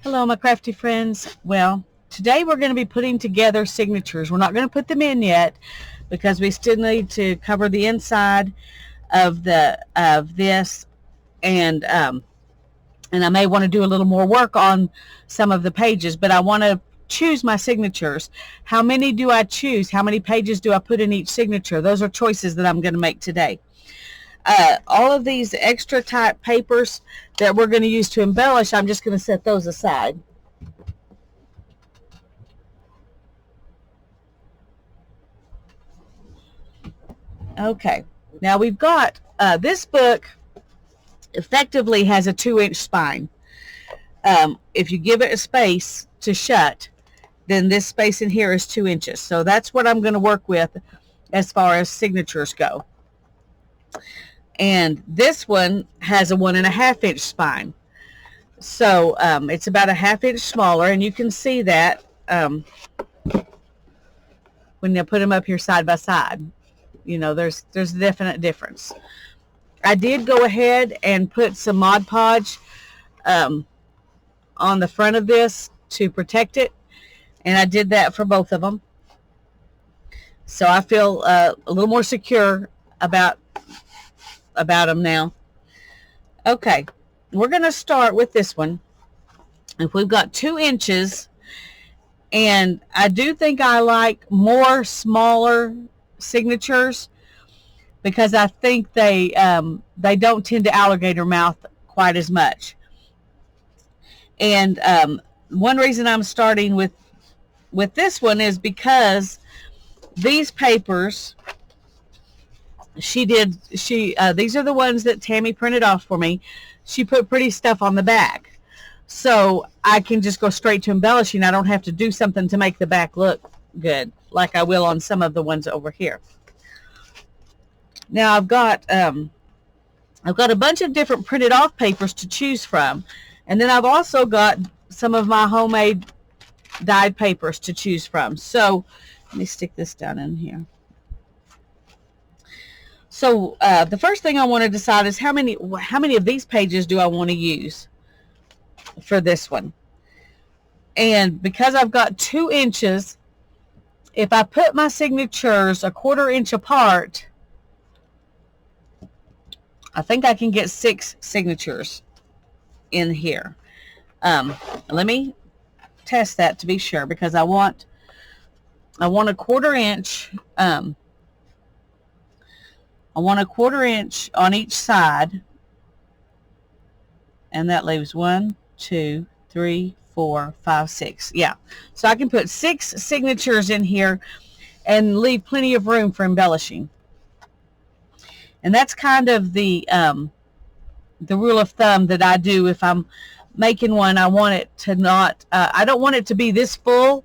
Hello, my crafty friends. Well, today we're going to be putting together signatures. We're not going to put them in yet because we still need to cover the inside of this, and I may want to do a little more work on some of the pages, but I want to choose my signatures. How many do I choose? How many pages do I put in each signature? Those are choices that I'm going to make today. All of these extra type papers that we're going to use to embellish, I'm just going to set those aside. Okay, now we've got this book effectively has a 2-inch spine. If you give it a space to shut, then this space in here is 2 inches. So that's what I'm going to work with as far as signatures go. And this one has a 1.5-inch spine. So it's about a 1/2 inch smaller, and you can see that when you put them up here side by side. You know, there's a definite difference. I did go ahead and put some Mod Podge on the front of this to protect it, and I did that for both of them. So I feel a little more secure about them now. Okay, we're going to start with this one. If we've got 2 inches, and I do think I like more smaller signatures because I think they don't tend to alligator mouth quite as much. And one reason I'm starting with this one is because these papers, these are the ones that Tammy printed off for me. She put pretty stuff on the back, so I can just go straight to embellishing. I don't have to do something to make the back look good like I will on some of the ones over here. Now I've got a bunch of different printed off papers to choose from, and then I've also got some of my homemade dyed papers to choose from. So let me stick this down in here. So the first thing I want to decide is how many of these pages do I want to use for this one. And because I've got 2 inches, if I put my signatures 1/4 inch apart, I think I can get 6 signatures in here. Let me test that to be sure, because I want 1/4 inch. I want 1/4 inch on each side, and that leaves 1, 2, 3, 4, 5, 6. Yeah, so I can put 6 signatures in here and leave plenty of room for embellishing. And that's kind of the rule of thumb that I do. If I'm making one, I want it to not, I don't want it to be this full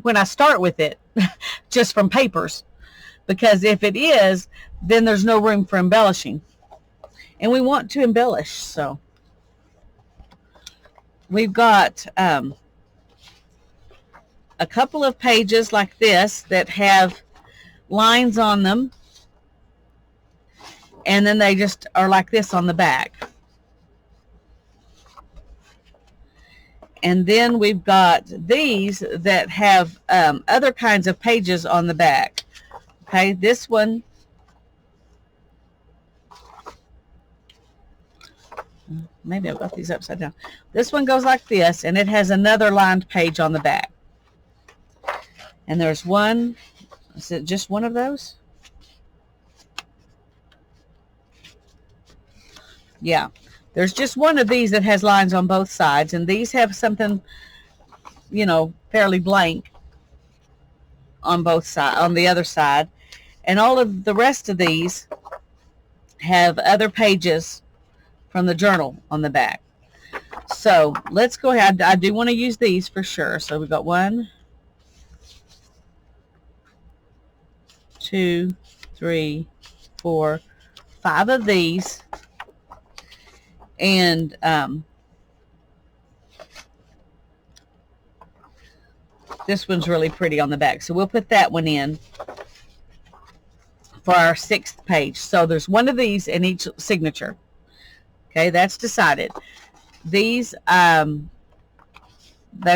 when I start with it, just from papers. Because if it is, then there's no room for embellishing. And we want to embellish, so. We've got a couple of pages like this that have lines on them, and then they just are like this on the back. And then we've got these that have other kinds of pages on the back. Okay, this one, maybe I've got these upside down. This one goes like this, and it has another lined page on the back. And there's one, is it just one of those? Yeah, there's just one of these that has lines on both sides, and these have something, you know, fairly blank on both sides, on the other side. And all of the rest of these have other pages from the journal on the back. So let's go ahead. I do want to use these for sure. So we've got 1, 2, 3, 4, 5 of these. And this one's really pretty on the back. So we'll put that one in for our 6th page. So there's one of these in each signature. Okay, that's decided. These, they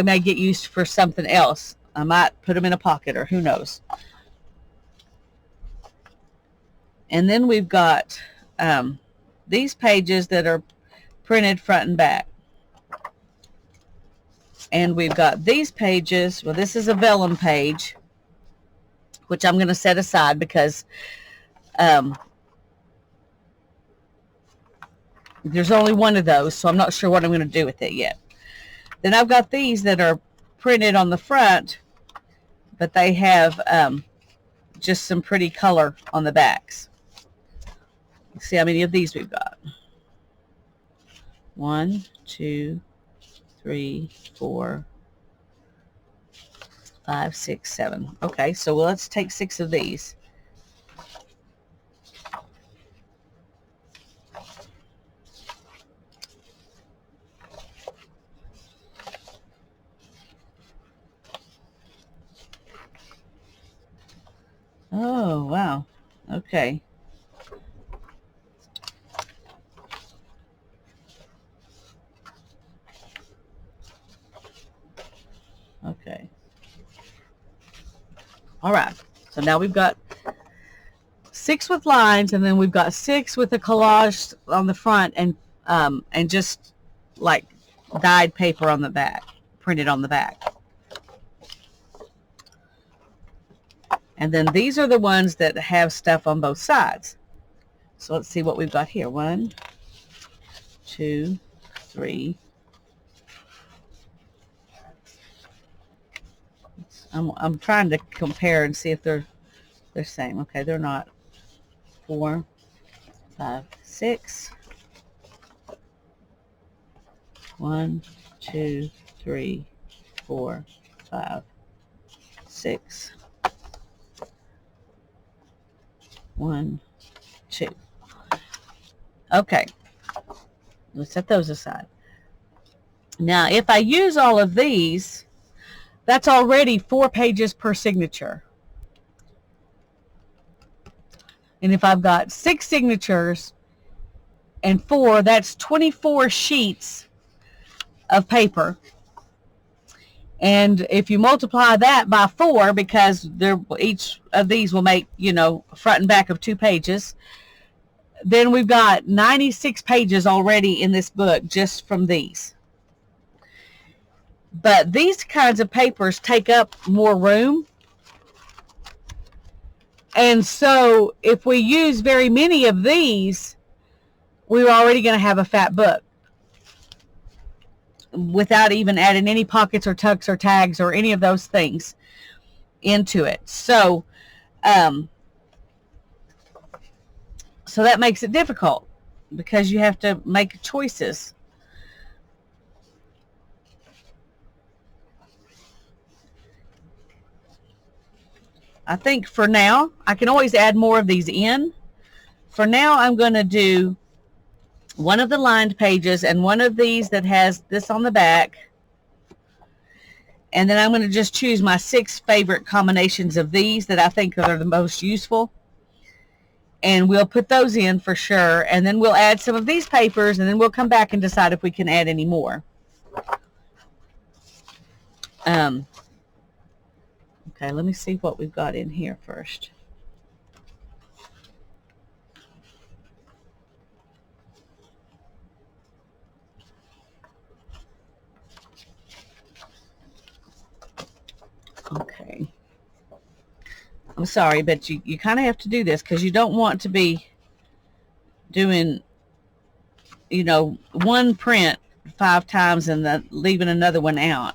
may get used for something else. I might put them in a pocket, or who knows. And then we've got these pages that are printed front and back. And we've got these pages. Well, this is a vellum page, which I'm going to set aside because there's only one of those, so I'm not sure what I'm going to do with it yet. Then I've got these that are printed on the front, but they have just some pretty color on the backs. Let's see how many of these we've got. 1, 2, 3, 4, 5, 6, 7. Okay, so let's take 6 of these. Oh, wow. Okay. Okay. All right. So now we've got 6 with lines, and then we've got 6 with a collage on the front, and just like dyed paper on the back, printed on the back. And then these are the ones that have stuff on both sides. So let's see what we've got here. 1, 2, 3. I'm trying to compare and see if they're the same. Okay, they're not. 4, 5, 6. 1, 2, 3, 4, 5, 6. 1, 2. Okay, let's set those aside. Now, if I use all of these, that's already 4 pages per signature. And if I've got 6 signatures and 4, that's 24 sheets of paper. And if you multiply that by 4, because each of these will make, front and back of 2 pages, then we've got 96 pages already in this book just from these. But these kinds of papers take up more room. And so if we use very many of these, we're already going to have a fat book without even adding any pockets or tucks or tags or any of those things into it. So that makes it difficult because you have to make choices. I think for now, I can always add more of these in. For now, I'm going to do one of the lined pages and one of these that has this on the back. And then I'm going to just choose my 6 favorite combinations of these that I think are the most useful. And we'll put those in for sure. And then we'll add some of these papers, and then we'll come back and decide if we can add any more. Okay, let me see what we've got in here first. Okay. I'm sorry, but you kind of have to do this because you don't want to be doing, one print 5 times and then leaving another one out.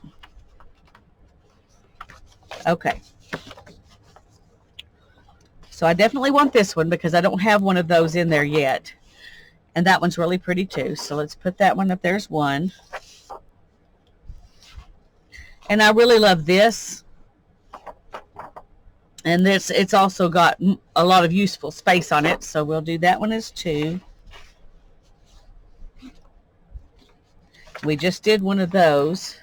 Okay. So I definitely want this one because I don't have one of those in there yet. And that one's really pretty too. So let's put that one up. There's one. And I really love this. And it's also got a lot of useful space on it. So we'll do that one as 2. We just did one of those.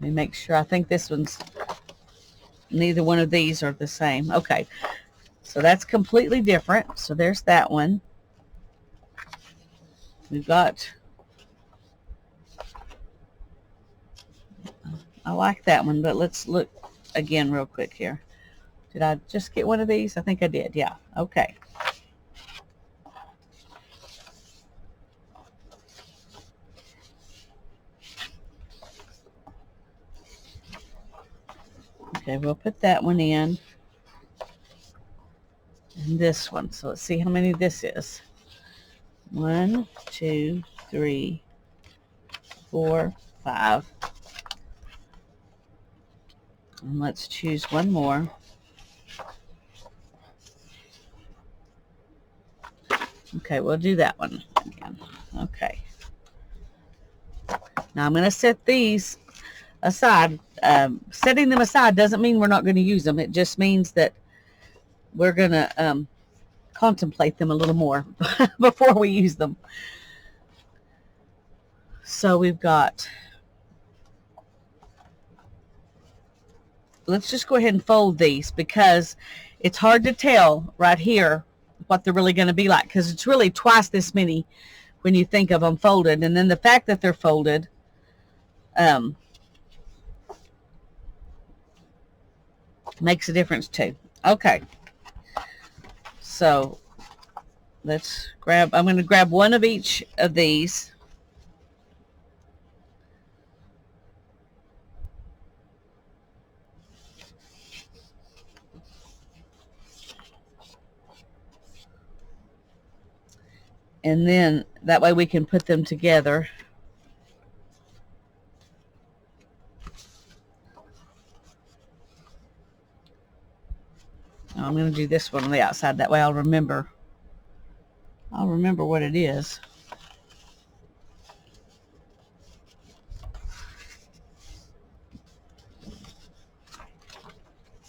Let me make sure. I think this one's Neither one of these are the same. Okay, so that's completely different. So there's that one. We've got, I like that one, but let's look again real quick here. Did I just get one of these? I think I did. Yeah. Okay. Okay, we'll put that one in. And this one. So let's see how many this is. 1, 2, 3, 4, 5. And let's choose one more. Okay, we'll do that one again. Okay. Now I'm going to set these aside. Setting them aside doesn't mean we're not going to use them. It just means that we're going to contemplate them a little more before we use them. So we've got, let's just go ahead and fold these because it's hard to tell right here what they're really going to be like, because it's really twice this many when you think of them folded. And then the fact that they're folded makes a difference too. Okay. So let's grab, I'm going to grab one of each of these. And then that way we can put them together. I'm going to do this one on the outside. That way I'll remember what it is.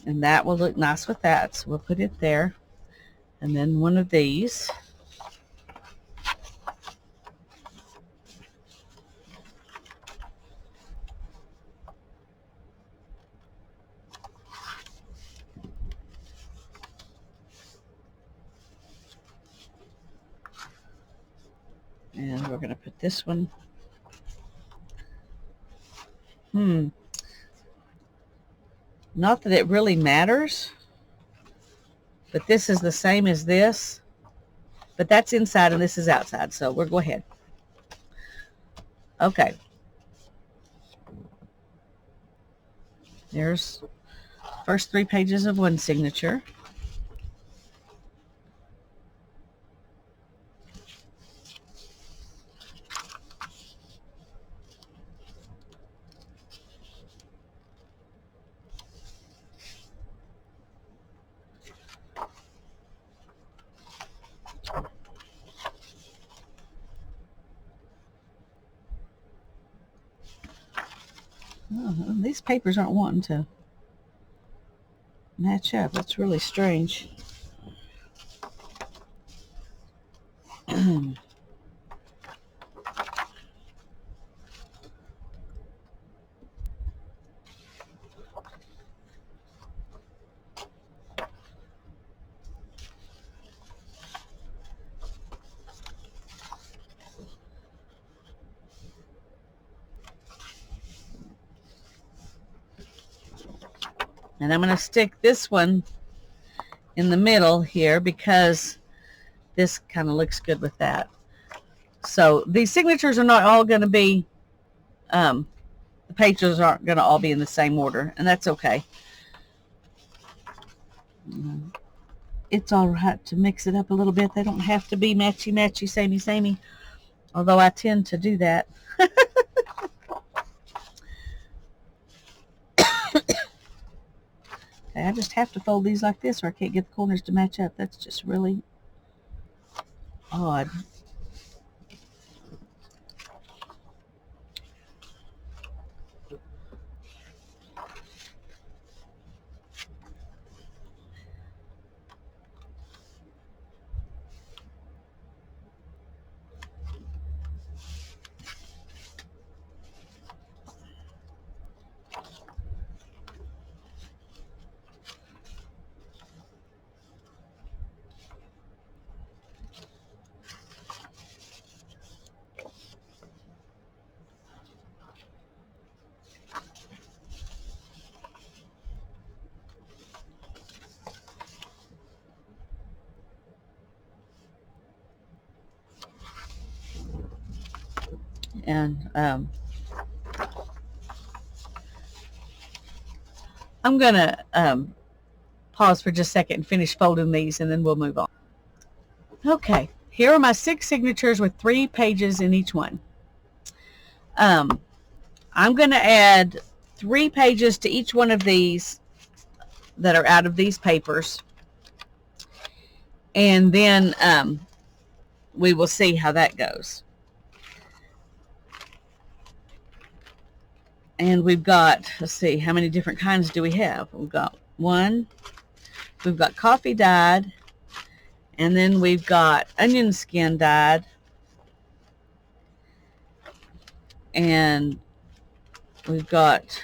And that will look nice with that. So we'll put it there. And then one of these. And we're going to put this one. Not that it really matters, but this is the same as this. But that's inside and this is outside, so we'll go ahead. Okay. There's first 3 pages of one signature. Oh, these papers aren't wanting to match up. That's really strange. And I'm going to stick this one in the middle here because this kind of looks good with that. So these signatures are not all going to be, the pages aren't going to all be in the same order, and that's okay. It's all right to mix it up a little bit. They don't have to be matchy, matchy, samey, samey, although I tend to do that. Okay, I just have to fold these like this or I can't get the corners to match up. That's just really odd. And I'm going to pause for just a second and finish folding these, and then we'll move on. Okay, here are my 6 signatures with 3 pages in each one. I'm going to add 3 pages to each one of these that are out of these papers, and then we will see how that goes. And we've got, let's see, how many different kinds do we have? We've got 1, we've got coffee dyed, and then we've got onion skin dyed, and we've got,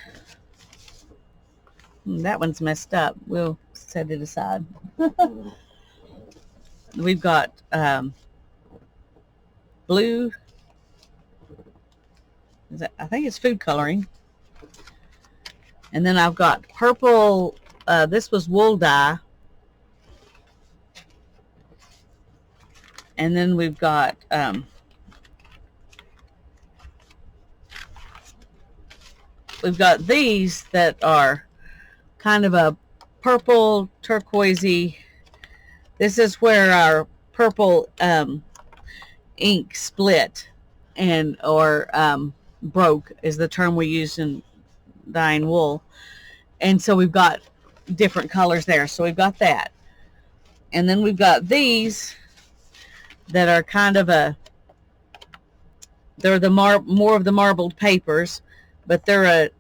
that one's messed up. We'll set it aside. We've got blue, I think it's food coloring. And then I've got purple, this was wool dye. And then we've got these that are kind of a purple turquoisey. This is where our purple ink split and or broke is the term we use in dyeing wool. And so we've got different colors there. So we've got that. And then we've got these that are kind of they're the more of the marbled papers, but they're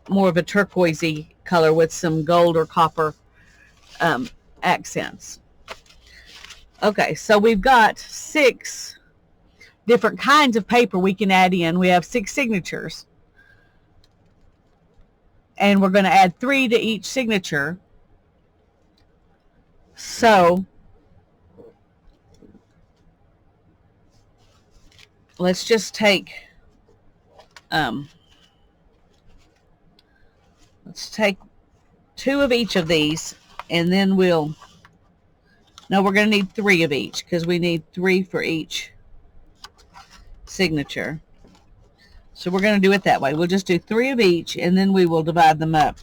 more of a turquoisey color with some gold or copper accents. Okay, so we've got 6 different kinds of paper we can add in. We have 6 signatures. And we're going to add 3 to each signature. So let's just take let's take 2 of each of these, and then we're going to need 3 of each because we need 3 for each signature. So we're going to do it that way. We'll just do 3 of each, and then we will divide them up.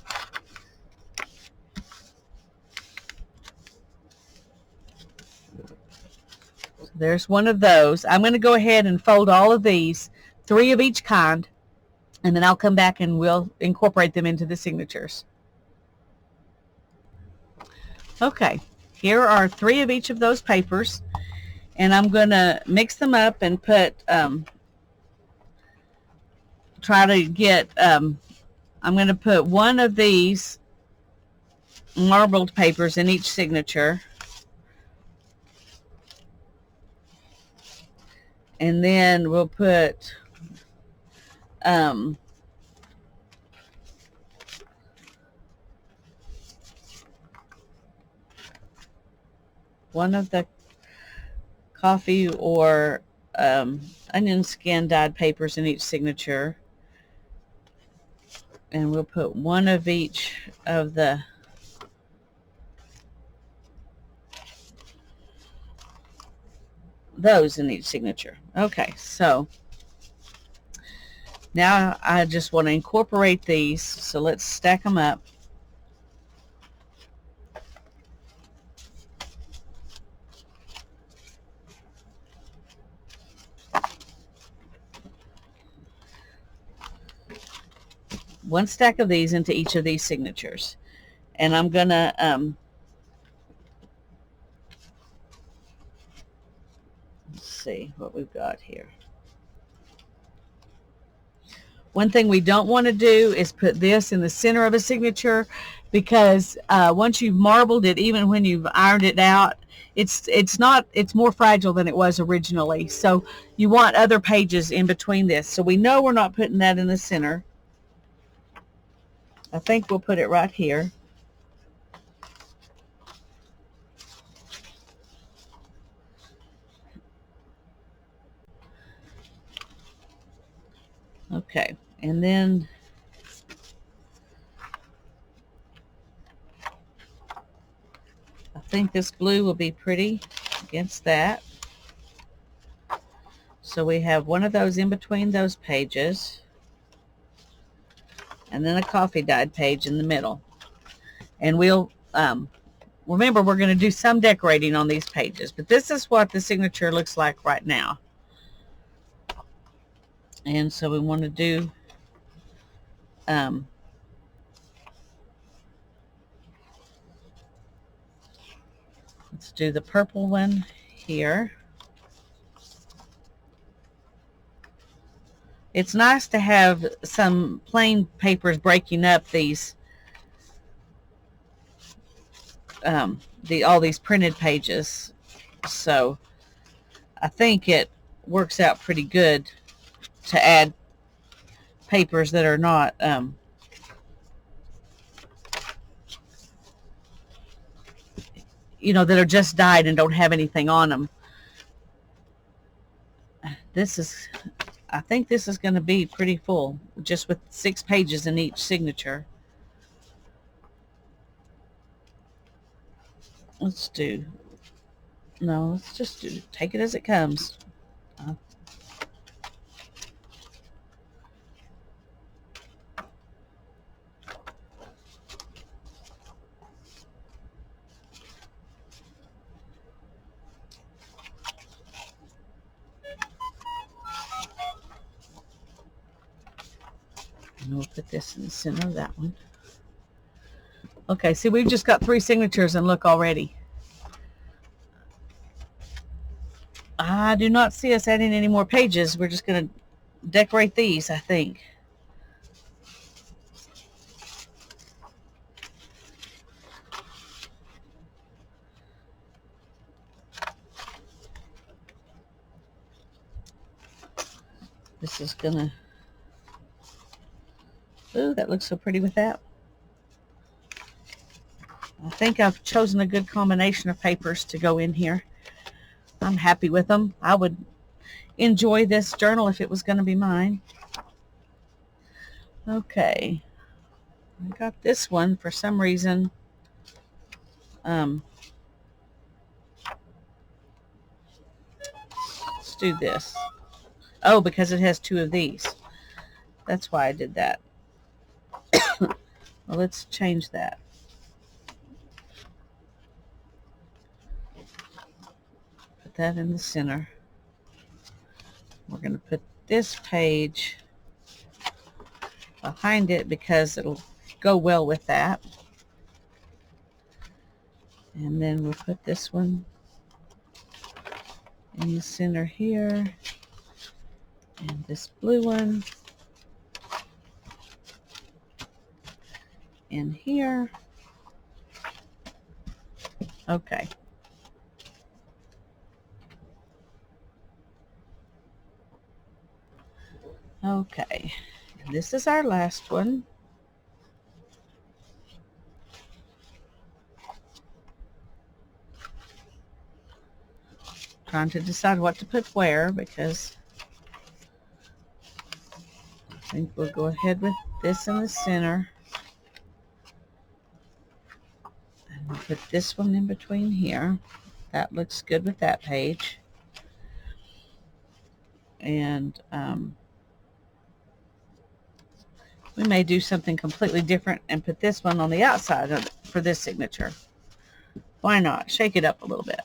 So there's one of those. I'm going to go ahead and fold all of these, 3 of each kind, and then I'll come back and we'll incorporate them into the signatures. Okay, here are 3 of each of those papers, and I'm going to mix them up and put try to get, I'm going to put 1 of these marbled papers in each signature. And then we'll put one of the coffee or onion skin dyed papers in each signature. And we'll put 1 of each of those in each signature. Okay, so now I just want to incorporate these, so let's stack them up. One stack of these into each of these signatures. And I'm going to let's see what we've got here. One thing we don't want to do is put this in the center of a signature, because once you've marbled it, even when you've ironed it out, it's more fragile than it was originally. So you want other pages in between this. So we know we're not putting that in the center. I think we'll put it right here. Okay, and then I think this blue will be pretty against that. So we have one of those in between those pages, and then a coffee dyed page in the middle. And we'll remember, we're going to do some decorating on these pages, but this is what the signature looks like right now. And so we want to do let's do the purple one here. It's nice to have some plain papers breaking up these all these printed pages. So I think it works out pretty good to add papers that are not you know, that are just dyed and don't have anything on them. I think this is going to be pretty full, just with 6 pages in each signature. Let's just take it as it comes. And we'll put this in the center of that one. Okay, see, we've just got 3 signatures, and look already. I do not see us adding any more pages. We're just going to decorate these, I think. This is going to... Ooh, that looks so pretty with that. I think I've chosen a good combination of papers to go in here. I'm happy with them. I would enjoy this journal if it was going to be mine. Okay. I got this one for some reason. Let's do this. Oh, because it has 2 of these. That's why I did that. Well, let's change that. Put that in the center. We're going to put this page behind it because it'll go well with that. And then we'll put this one in the center here. And this blue one in here. Okay. Okay. And this is our last one. Trying to decide what to put where, because I think we'll go ahead with this in the center. And we'll put this one in between here. That looks good with that page. And we may do something completely different and put this one on the outside of it for this signature. Why not? Shake it up a little bit.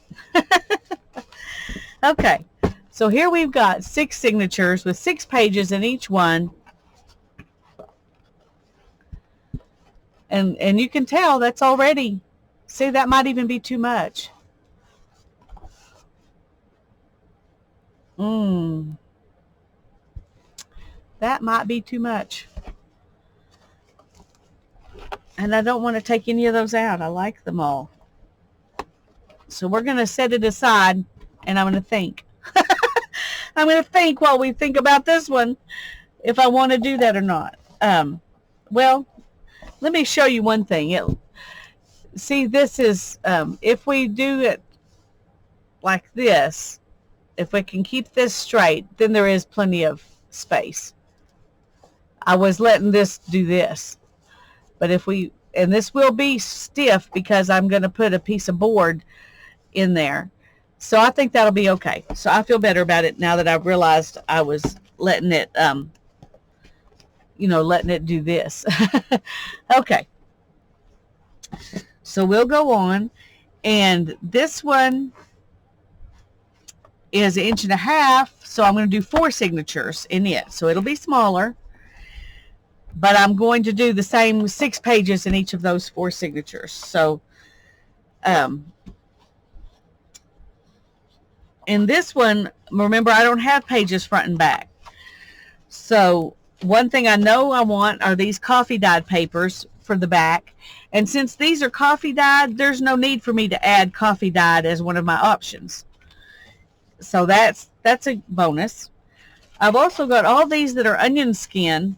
Okay, so here we've got 6 signatures with 6 pages in each one. And you can tell that's already, see, that might even be too much. That might be too much. And I don't want to take any of those out. I like them all. So we're going to set it aside, and I'm going to think. I'm going to think while we think about this one, if I want to do that or not. Well, let me show you one thing. See, this is, if we do it like this, if we can keep this straight, then there is plenty of space. I was letting this do this. But if we, and this will be stiff because I'm going to put a piece of board in there. So I think that'll be okay. So I feel better about it now that I realized I was letting it, letting it do this. Okay. So we'll go on. And this one is 1.5 inches. So I'm going to do 4 signatures in it. So it'll be smaller. But I'm going to do the same 6 pages in each of those 4 signatures. So in this one, remember, I don't have pages front and back. So one thing I know I want are these coffee dyed papers for the back. And since these are coffee dyed, there's no need for me to add coffee dyed as one of my options. So that's a bonus. I've also got all these that are onion skin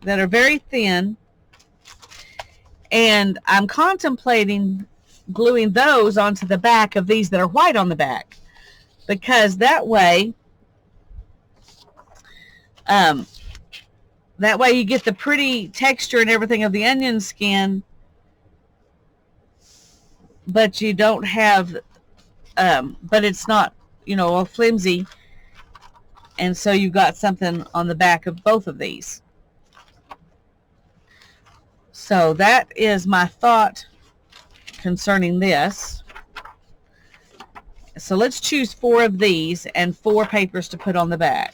that are very thin. And I'm contemplating gluing those onto the back of these that are white on the back. Because that way you get the pretty texture and everything of the onion skin, but you don't have, but it's not, all flimsy. And so you've got something on the back of both of these. So that is my thought concerning this. So let's choose 4 of these and 4 papers to put on the back.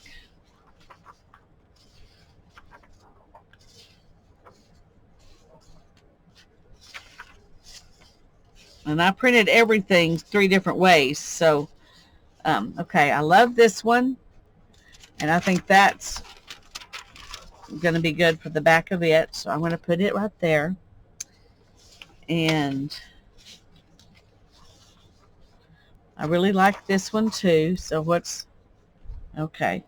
And I printed everything 3 different ways. So, okay, I love this one. And I think that's going to be good for the back of it. So I'm going to put it right there. And I really like this one too. So okay.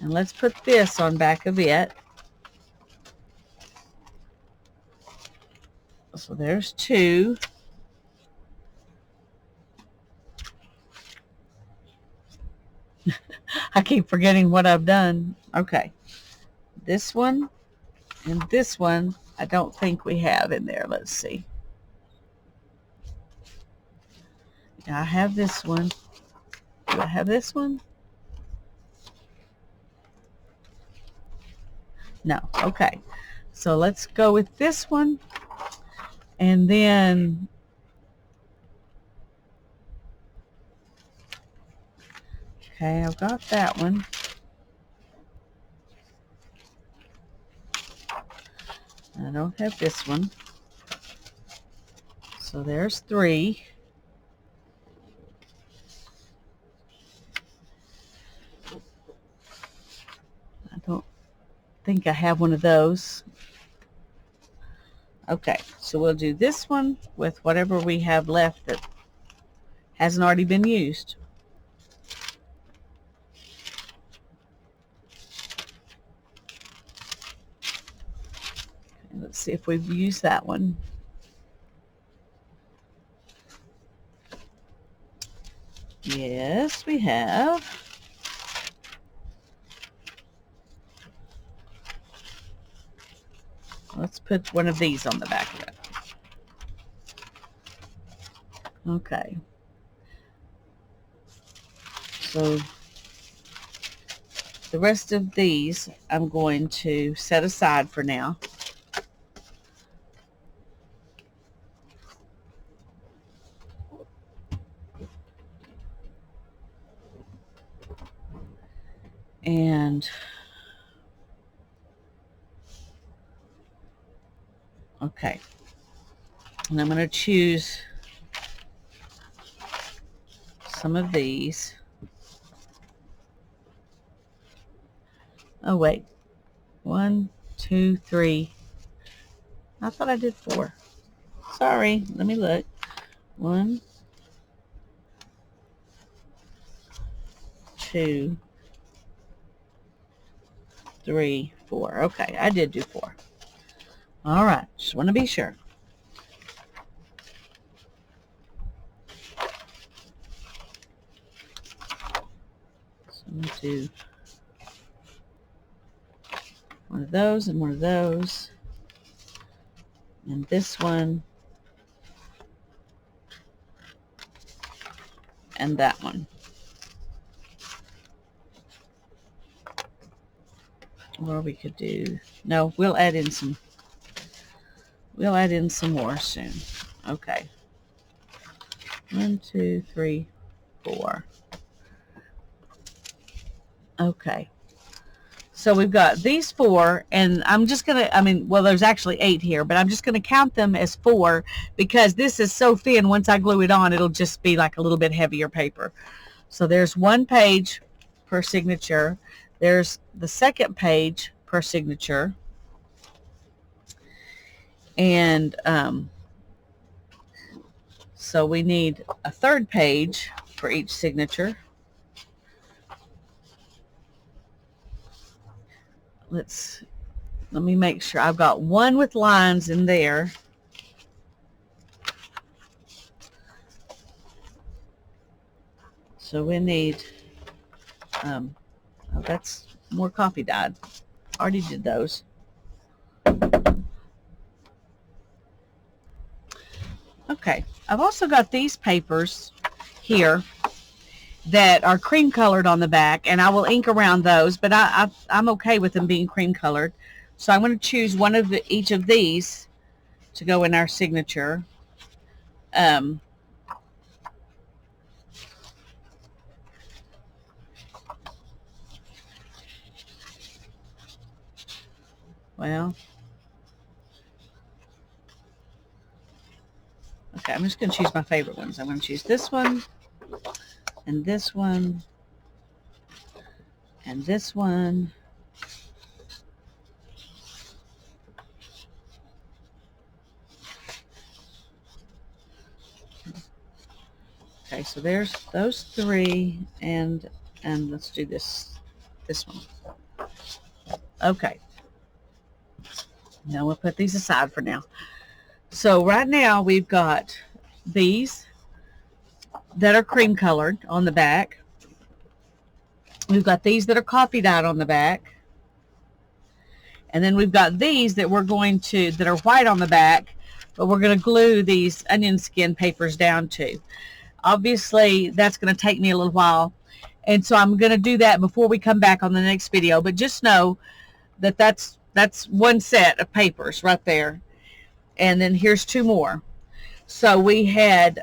And let's put this on back of it. So there's 2. I keep forgetting what I've done. Okay. This one and this one, I don't think we have in there. Let's see. I have this one. Do I have this one? No. Okay. So let's go with this one. And then okay, I've got that one. I don't have this one. So there's 3. I don't think I have one of those. Okay, so we'll do this one with whatever we have left that hasn't already been used. Let's see if we've used that one. Yes, we have. Let's put one of these on the back of it. Okay. So the rest of these I'm going to set aside for now. And okay. And I'm going to choose some of these. Oh, wait. 1, 2, 3. I thought I did 4. Sorry. Let me look. 1, 2, 3, 4. Okay, I did do 4. All right. Just want to be sure. So I'm going to do one of those and one of those. And this one. and that one. Or we could do, no, we'll add in some more soon. Okay. 1, 2, 3, 4. Okay. So we've got these 4, and I'm just going to, well, there's actually 8 here, but I'm just going to count them as 4 because this is so thin. Once I glue it on, it'll just be like a little bit heavier paper. So there's 1 page per signature. There's the second page per signature. And so we need a 3rd page for each signature. Let me make sure I've got 1 with lines in there. So we need, oh, that's more coffee dyed. Already did those. Okay, I've also got these papers here that are cream colored on the back, and I will ink around those, but I'm okay with them being cream colored. So I'm going to choose one of each of these to go in our signature. Well, okay, I'm just going to choose my favorite ones. I'm going to choose this one, and this one, and this one. Okay, so there's those 3, and let's do this one. Okay. Now we'll put these aside for now. So right now we've got these that are cream colored on the back. We've got these that are coffee dyed on the back. And then we've got these that that are white on the back, but we're going to glue these onion skin papers down to. Obviously, that's going to take me a little while. And so I'm going to do that before we come back on the next video. But just know that that's 1 set of papers right there. And then here's 2 more. So we had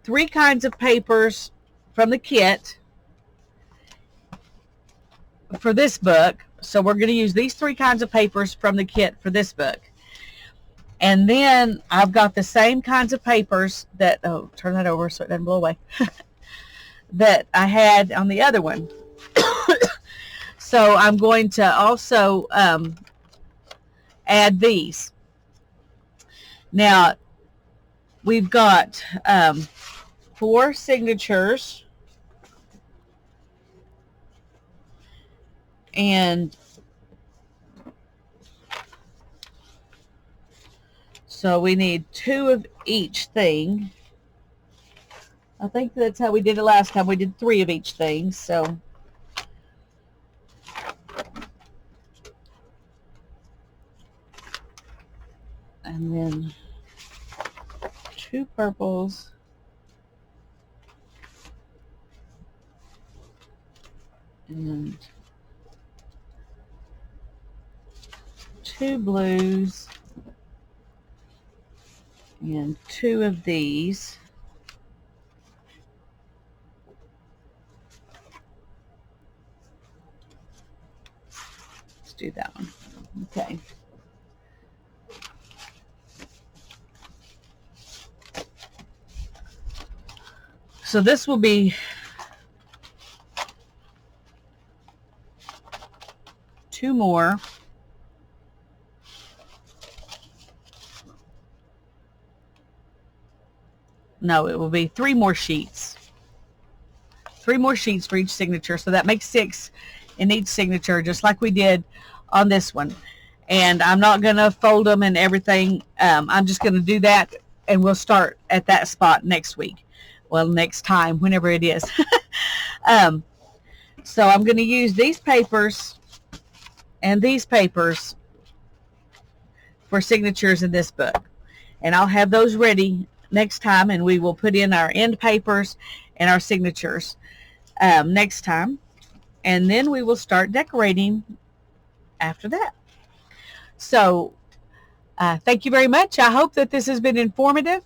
3 kinds of papers from the kit for this book. So we're going to use these 3 kinds of papers from the kit for this book. And then I've got the same kinds of papers that, oh, turn that over so it doesn't blow away, that I had on the other one. So I'm going to also add these. Now, we've got 4 signatures. And so we need 2 of each thing. I think that's how we did it last time. We did 3 of each thing. So and then 2 purples. And 2 blues. And 2 of these. Let's do that one. Okay. So this will be 2 more. No, it will be 3 more sheets. 3 more sheets for each signature. So that makes 6 in each signature, just like we did on this one. And I'm not going to fold them and everything. I'm just going to do that, and we'll start at that spot next week. Well, next time, whenever it is. So I'm going to use these papers and these papers for signatures in this book. And I'll have those ready next time, and we will put in our end papers and our signatures next time. And then we will start decorating after that. So thank you very much. I hope that this has been informative.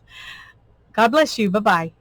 God bless you. Bye-bye.